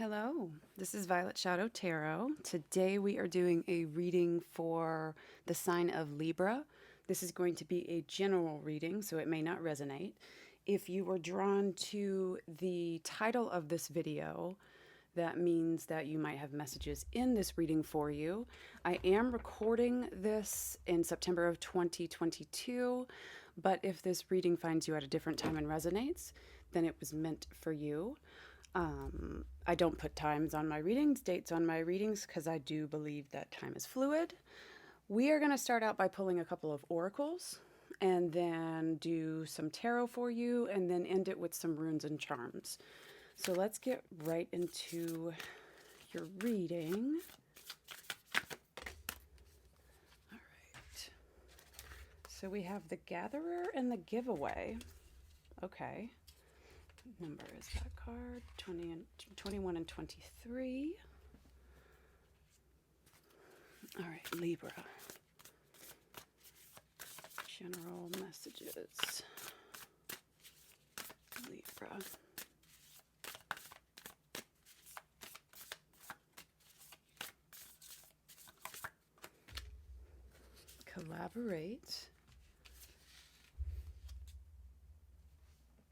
Hello, this is Violet Shadow Tarot. Today we are doing a reading for the sign of Libra. This is going to be a general reading, so it may not resonate. If you were drawn to the title of this video, that means that you might have messages in this reading for you. I am recording this in September of 2022, but if this reading finds you at a different time and resonates, then it was meant for you. I don't put times on my readings, dates on my readings, because I do believe that time is fluid. We are going to start out by pulling a couple of oracles and then do some tarot for you and then end it with some runes and charms. So let's get right into your reading. All right. So we have the Gatherer and the Giveaway. Okay. Number is that card? 21 and 23. All right, Libra. General messages. Libra. Collaborate.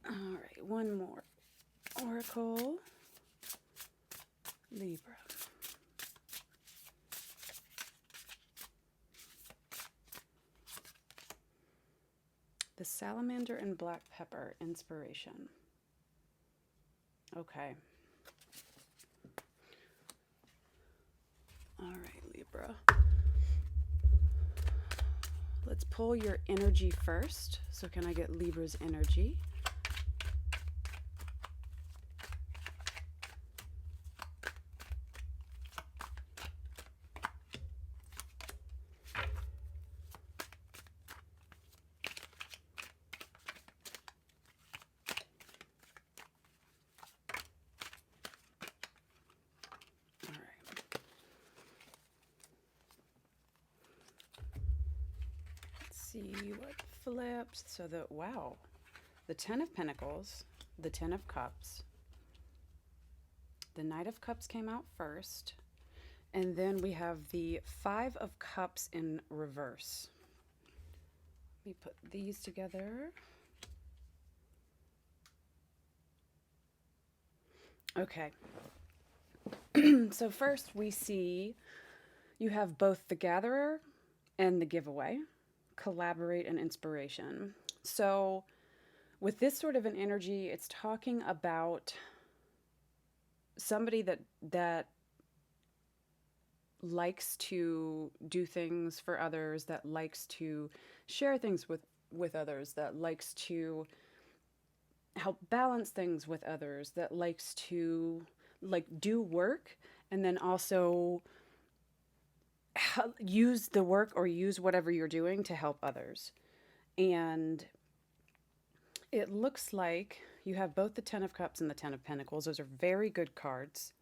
All right, one more. Oracle. Libra. The Salamander and Black Pepper, inspiration. Okay. All right, Libra. Let's pull your energy first. So can I get Libra's energy? See what flips. So wow, the 10 of Pentacles, the 10 of Cups, the Knight of Cups came out first, and then we have the 5 of Cups in reverse. Let me put these together. Okay. So first we see you have both the Gatherer and the Giveaway. Collaborate and inspiration. So with this sort of an energy, it's talking about somebody that likes to do things for others, that likes to share things with others, that likes to help balance things with others, that likes to do work and then also use the work or use whatever you're doing to help others. And it looks like you have both the 10 of Cups and the 10 of Pentacles. Those are very good cards.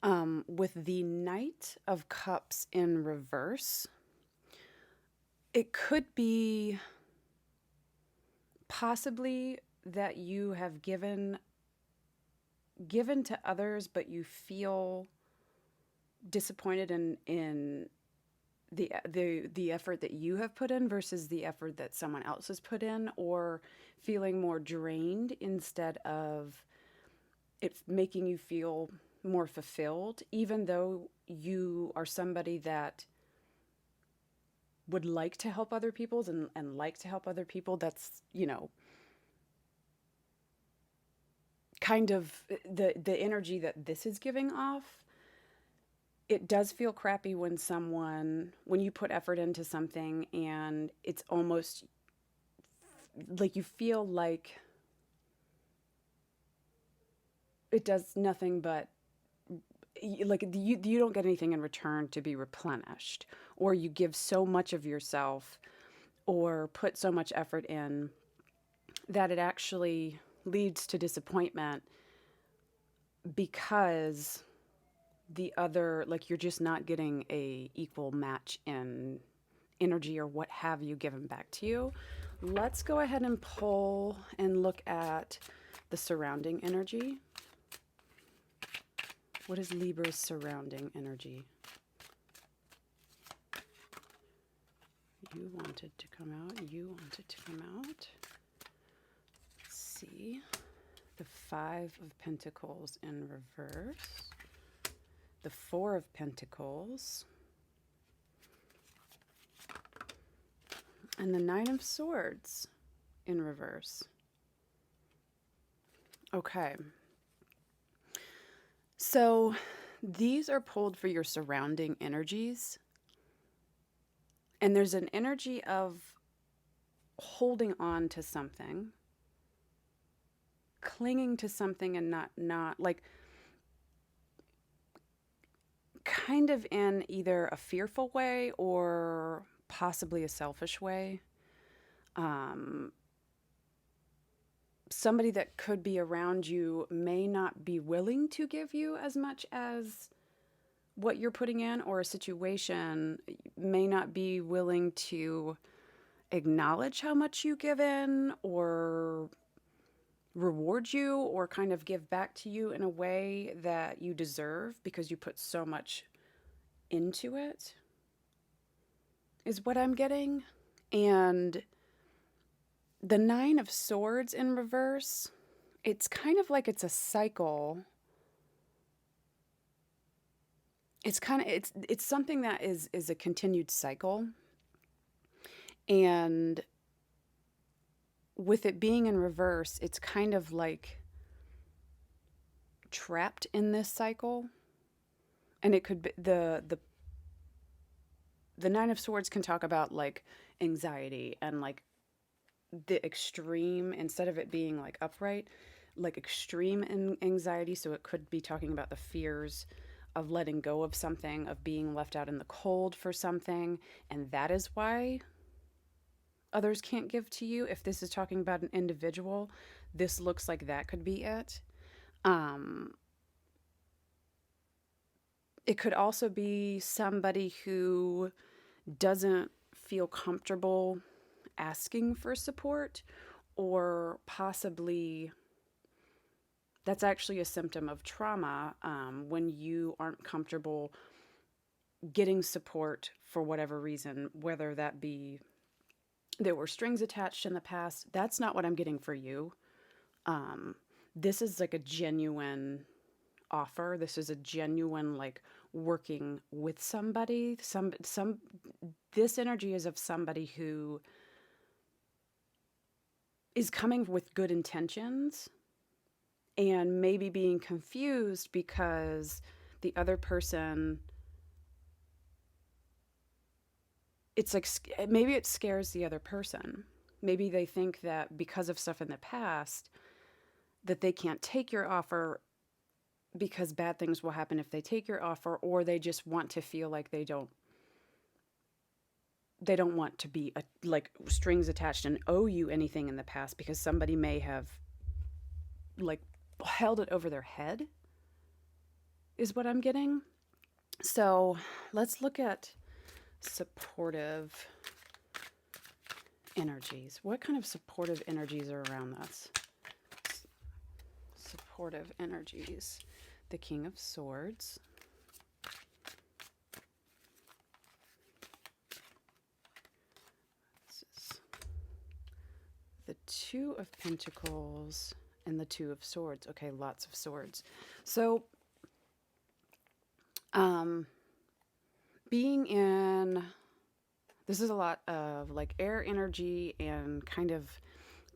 With the Knight of Cups in reverse, it could be possibly that you have given to others, but you feel disappointed in the effort that you have put in versus the effort that someone else has put in, or feeling more drained instead of it making you feel more fulfilled, even though you are somebody that would like to help other people and like to help other people. That's, kind of the energy that this is giving off. It does feel crappy when you put effort into something and it's almost like you feel like it does nothing but like you don't get anything in return to be replenished, or you give so much of yourself or put so much effort in that it actually leads to disappointment because the other, you're just not getting a equal match in energy or what have you given back to you. Let's go ahead and pull and look at the surrounding energy. What is Libra's surrounding energy? You wanted to come out. You wanted to come out. Let's see. The Five of Pentacles in reverse. The Four of Pentacles. And the Nine of Swords in reverse. Okay. So these are pulled for your surrounding energies. And there's an energy of holding on to something, clinging to something, and not like kind of in either a fearful way or possibly a selfish way. Somebody that could be around you may not be willing to give you as much as what you're putting in, or a situation may not be willing to acknowledge how much you give in or reward you or kind of give back to you in a way that you deserve because you put so much into it, is what I'm getting. And the Nine of Swords in reverse, it's kind of like it's a cycle. It's something that is a continued cycle. And with it being in reverse, it's kind of like trapped in this cycle. And it could be the Nine of Swords can talk about like anxiety and like the extreme, instead of it being like upright, like extreme anxiety. So it could be talking about the fears of letting go of something, of being left out in the cold for something. And that is why others can't give to you. If this is talking about an individual, this looks like that could be it. It could also be somebody who doesn't feel comfortable asking for support, or possibly that's actually a symptom of trauma, when you aren't comfortable getting support for whatever reason, whether that be there were strings attached in the past. That's not what I'm getting for you. This is like a genuine offer. This is a genuine, like, working with somebody. This energy is of somebody who is coming with good intentions and maybe being confused because the other person, it's like, maybe it scares the other person. Maybe they think that because of stuff in the past that they can't take your offer because bad things will happen if they take your offer, or they just want to feel like they don't want to be like strings attached and owe you anything in the past, because somebody may have like held it over their head, is what I'm getting. So let's look at supportive energies. What kind of supportive energies are around us? Supportive energies. The King of Swords. This is the Two of Pentacles and the Two of Swords. Okay, lots of swords. So, being in, this is a lot of like air energy and kind of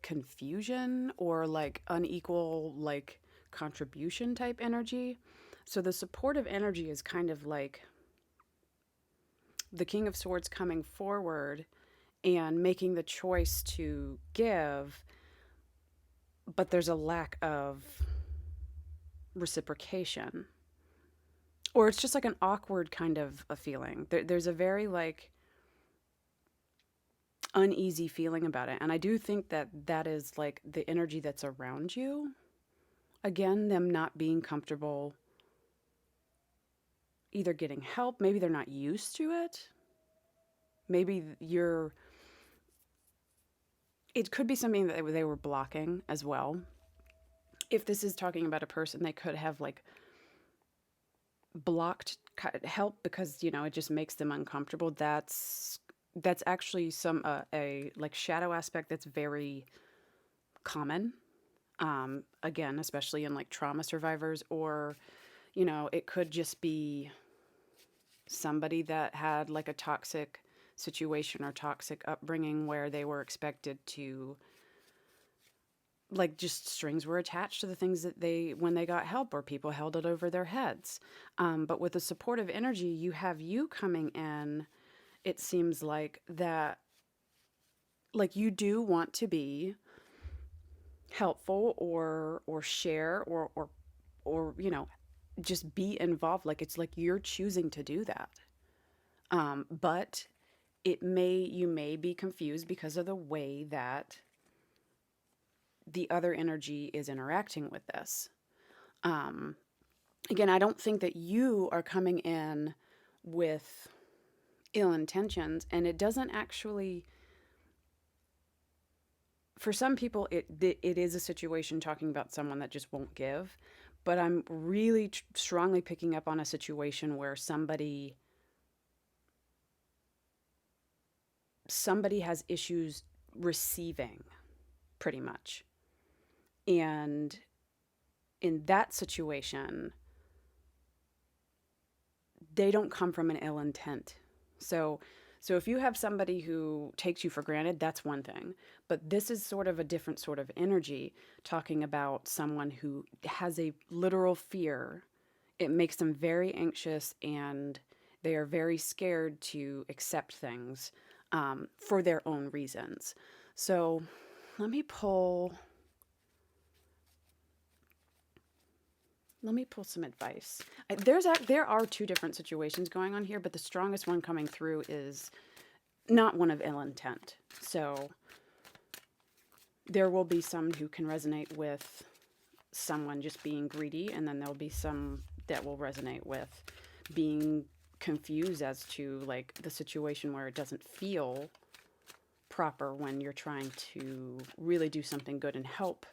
confusion or like unequal, like contribution type energy. So the supportive energy is kind of like the King of Swords coming forward and making the choice to give, but there's a lack of reciprocation. Or it's just like an awkward kind of a feeling. There's a very like uneasy feeling about it. And I do think that that is like the energy that's around you. Again, them not being comfortable either getting help. Maybe they're not used to it. Maybe it could be something that they were blocking as well. If this is talking about a person, they could have like blocked help because, you know, it just makes them uncomfortable, that's actually some a like shadow aspect that's very common. Again, especially in like trauma survivors, or, you know, it could just be somebody that had like a toxic situation or toxic upbringing where they were expected to, like, just strings were attached to the things that they, when they got help, or people held it over their heads. But with the supportive energy, you have you coming in, it seems like that, like, you do want to be helpful, or share, or you know, just be involved. Like, it's like you're choosing to do that. But you may be confused because of the way that the other energy is interacting with this. Again, I don't think that you are coming in with ill intentions, and it doesn't actually, for some people, it is a situation talking about someone that just won't give. But I'm really strongly picking up on a situation where somebody has issues receiving, pretty much. And in that situation, they don't come from an ill intent. So if you have somebody who takes you for granted, that's one thing. But this is sort of a different sort of energy, talking about someone who has a literal fear. It makes them very anxious, and they are very scared to accept things for their own reasons. So let me pull some advice. There are two different situations going on here, but the strongest one coming through is not one of ill intent. So there will be some who can resonate with someone just being greedy, and then there'll be some that will resonate with being confused as to, like, the situation where it doesn't feel proper when you're trying to really do something good and help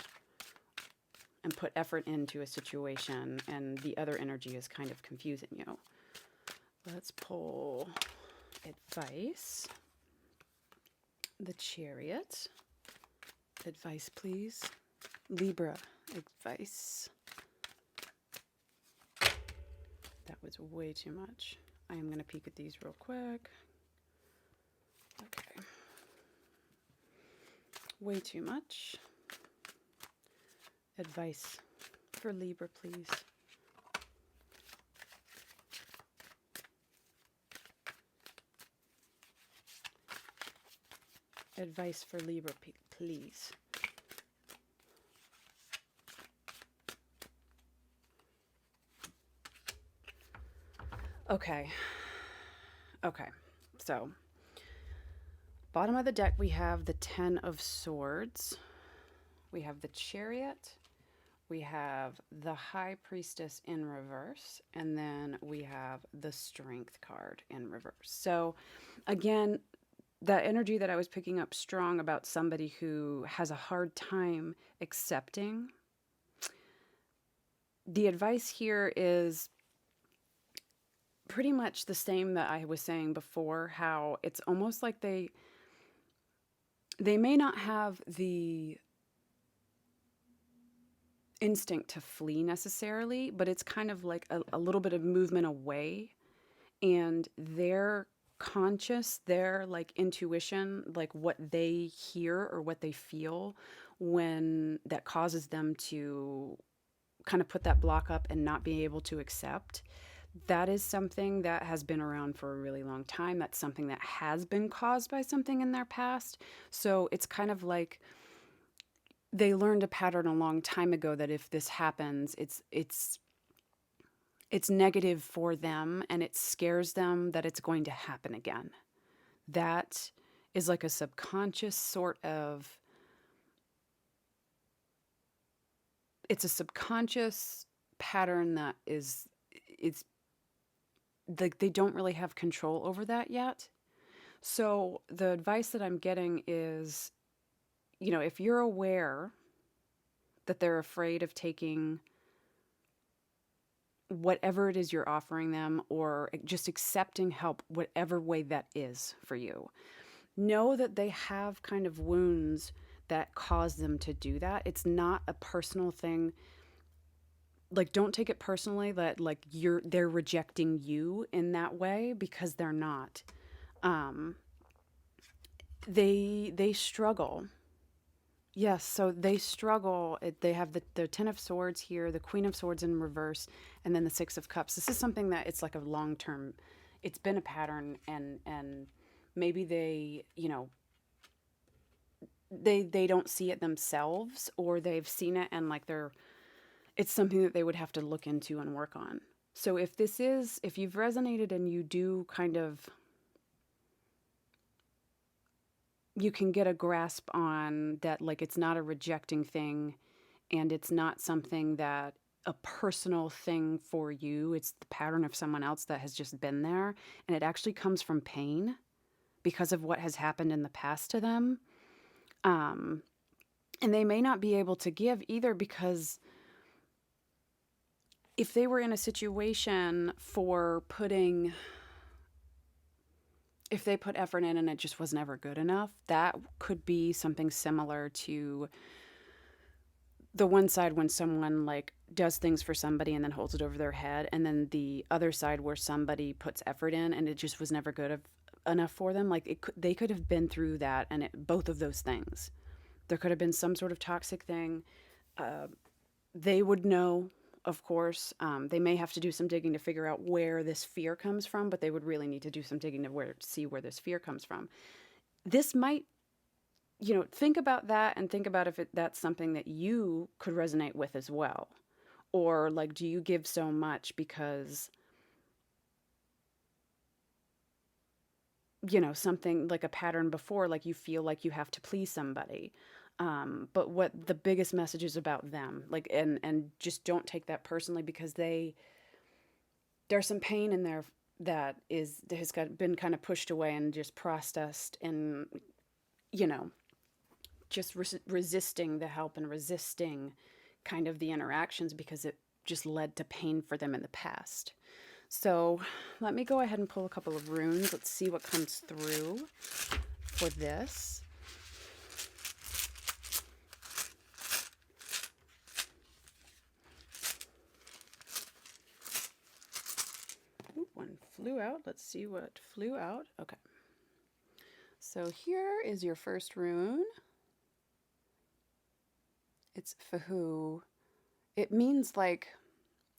and put effort into a situation, and the other energy is kind of confusing you. Let's pull advice. The Chariot. Advice, please. Libra, advice. That was way too much. I am going to peek at these real quick. Okay. Way too much. Advice for Libra, please. Advice for Libra, please. Okay. So, bottom of the deck, we have the Ten of Swords. We have the Chariot. We have the High Priestess in reverse. And then we have the Strength card in reverse. So, again, that energy that I was picking up strong about somebody who has a hard time accepting. The advice here is pretty much the same that I was saying before, how it's almost like they may not have the instinct to flee necessarily, but it's kind of like a little bit of movement away, and their conscious, their like intuition, like what they hear or what they feel, when that causes them to kind of put that block up and not be able to accept. That is something that has been around for a really long time. That's something that has been caused by something in their past. So it's kind of like they learned a pattern a long time ago that if this happens, it's negative for them, and it scares them that it's going to happen again. That is like a subconscious sort of, it's a subconscious pattern that it's like they don't really have control over that yet. So the advice that I'm getting is, you know, if you're aware that they're afraid of taking whatever it is you're offering them, or just accepting help, whatever way that is for you. Know that they have kind of wounds that cause them to do that. It's not a personal thing. Like, don't take it personally that like they're rejecting you in that way, because they're not. Um, they struggle. Yes, so they struggle. They have the Ten of Swords here, the Queen of Swords in reverse, and then the Six of Cups. This is something that it's like a long term. It's been a pattern, and maybe they, they don't see it themselves, or they've seen it and like it's something that they would have to look into and work on. So if you've resonated and you do kind of, you can get a grasp on that, like it's not a rejecting thing, and it's not something that a personal thing for you. It's the pattern of someone else that has just been there, and it actually comes from pain because of what has happened in the past to them. And they may not be able to give either, because if they were in a situation if they put effort in and it just was never good enough, that could be something similar to the one side when someone like does things for somebody and then holds it over their head, and then the other side where somebody puts effort in and it just was never good enough for them. Like they could have been through that, and both of those things. There could have been some sort of toxic thing. They would know, of course. They may have to do some digging to figure out where this fear comes from, but they would really need to do some digging to see where this fear comes from. This might, think about that, and think about if that's something that you could resonate with as well. Or like, do you give so much because, something like a pattern before, like you feel like you have to please somebody. But what the biggest message is about them, like, and just don't take that personally, because there's some pain in there that has been kind of pushed away and just processed, and, just resisting the help and resisting kind of the interactions, because it just led to pain for them in the past. So let me go ahead and pull a couple of runes. Let's see what comes through for this. Ooh, one flew out. Let's see what flew out. Okay. So here is your first rune. It's Fahu. It means like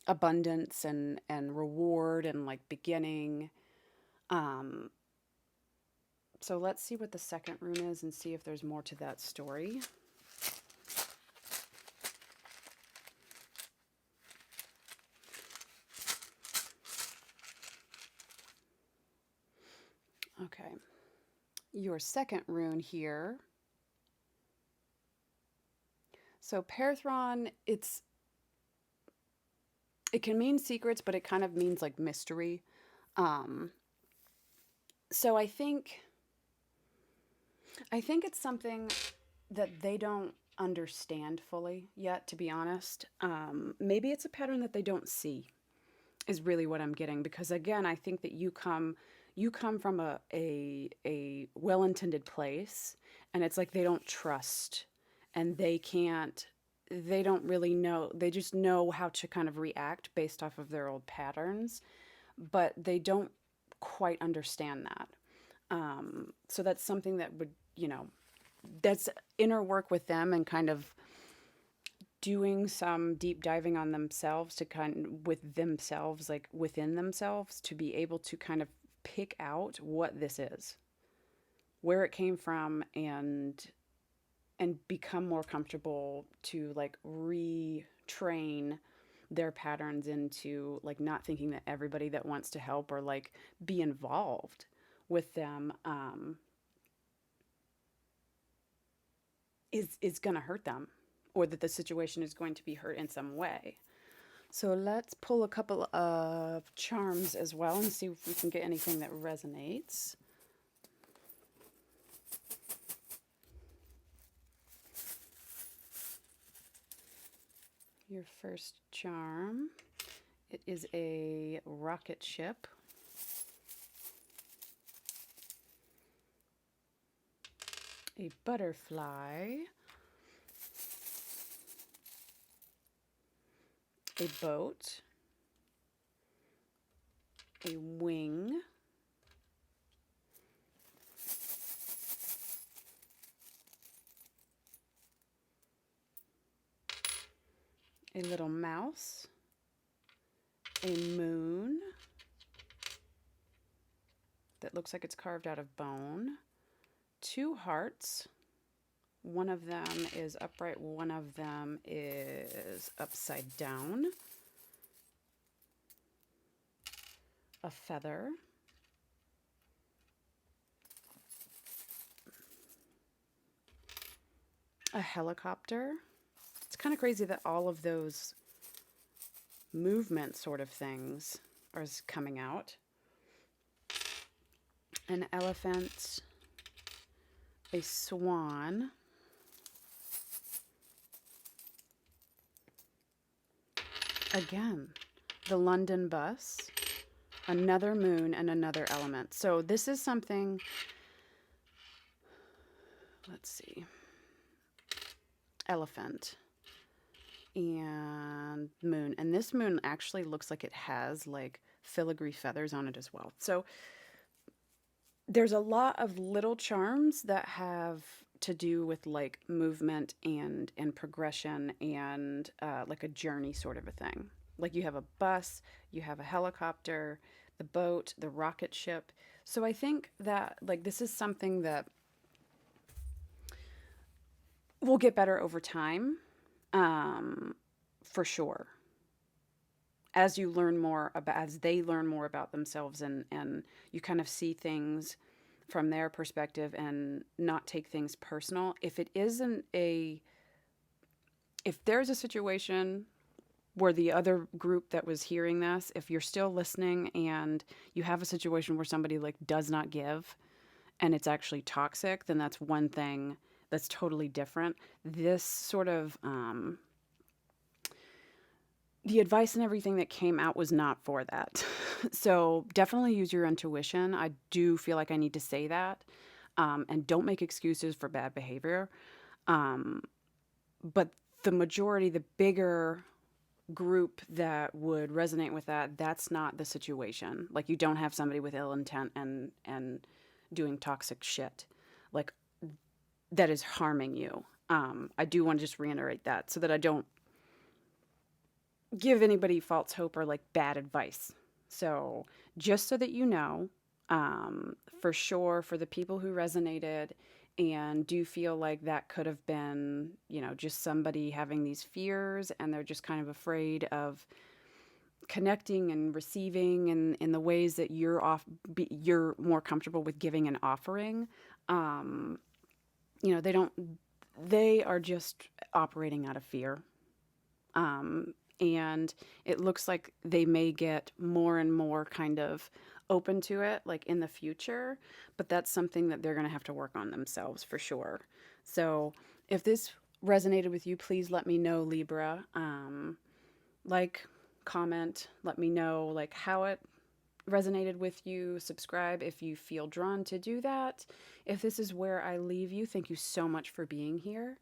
abundance and reward and like beginning. So let's see what the second rune is and see if there's more to that story. Okay. Your second rune here. So Parathron, it can mean secrets, but it kind of means like mystery. So I think it's something that they don't understand fully yet, to be honest. Maybe it's a pattern that they don't see, is really what I'm getting. Because again, I think that you come from a well-intended place, and it's like they don't trust, and they don't really know. They just know how to kind of react based off of their old patterns, but they don't quite understand that. So that's something that would, that's inner work with them, and kind of doing some deep diving on themselves with themselves, like within themselves, to be able to kind of pick out what this is, where it came from, and become more comfortable to like retrain their patterns into like not thinking that everybody that wants to help or like be involved with them is going to hurt them, or that the situation is going to be hurt in some way. So let's pull a couple of charms as well and see if we can get anything that resonates. Your first charm It is a rocket ship. A butterfly. A boat. A wing. A little mouse. A moon that looks like it's carved out of bone. 2 hearts. One of them is upright, one of them is upside down. A feather. A helicopter. It's kind of crazy that all of those movement sort of things are coming out. An elephant. A swan. Again, the London bus, another moon, and another element. So this is something, let's see, elephant and moon. And this moon actually looks like it has like filigree feathers on it as well. So there's a lot of little charms that have to do with like movement and progression and like a journey sort of a thing. Like you have a bus, you have a helicopter, the boat, the rocket ship. So I think that like this is something that will get better over time, for sure. As you learn more about, as they learn more about themselves, and you kind of see things from their perspective and not take things personal. If there's a situation where the other group that was hearing this, if you're still listening and you have a situation where somebody like does not give and it's actually toxic, then that's one thing that's totally different. This sort of, the advice and everything that came out was not for that. So definitely use your intuition. I do feel like I need to say that. And don't make excuses for bad behavior. But the majority, the bigger group that would resonate with that, that's not the situation. Like you don't have somebody with ill intent and doing toxic shit. Like that is harming you. I do want to just reiterate that so that I don't give anybody false hope or like bad advice. So just so that you know, for sure, for the people who resonated and do feel like that could have been, you know, just somebody having these fears and they're just kind of afraid of connecting and receiving in the ways that you're more comfortable with giving and offering. You know, they are just operating out of fear. And it looks like they may get more and more kind of open to it like in the future, but that's something that they're going to have to work on themselves for sure. So if this resonated with you, please let me know, Libra. Like, comment, let me know like how it resonated with you. Subscribe if you feel drawn to do that. If this is where I leave you, thank you so much for being here.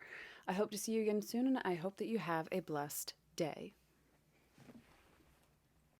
I hope to see you again soon, and I hope that you have a blessed day.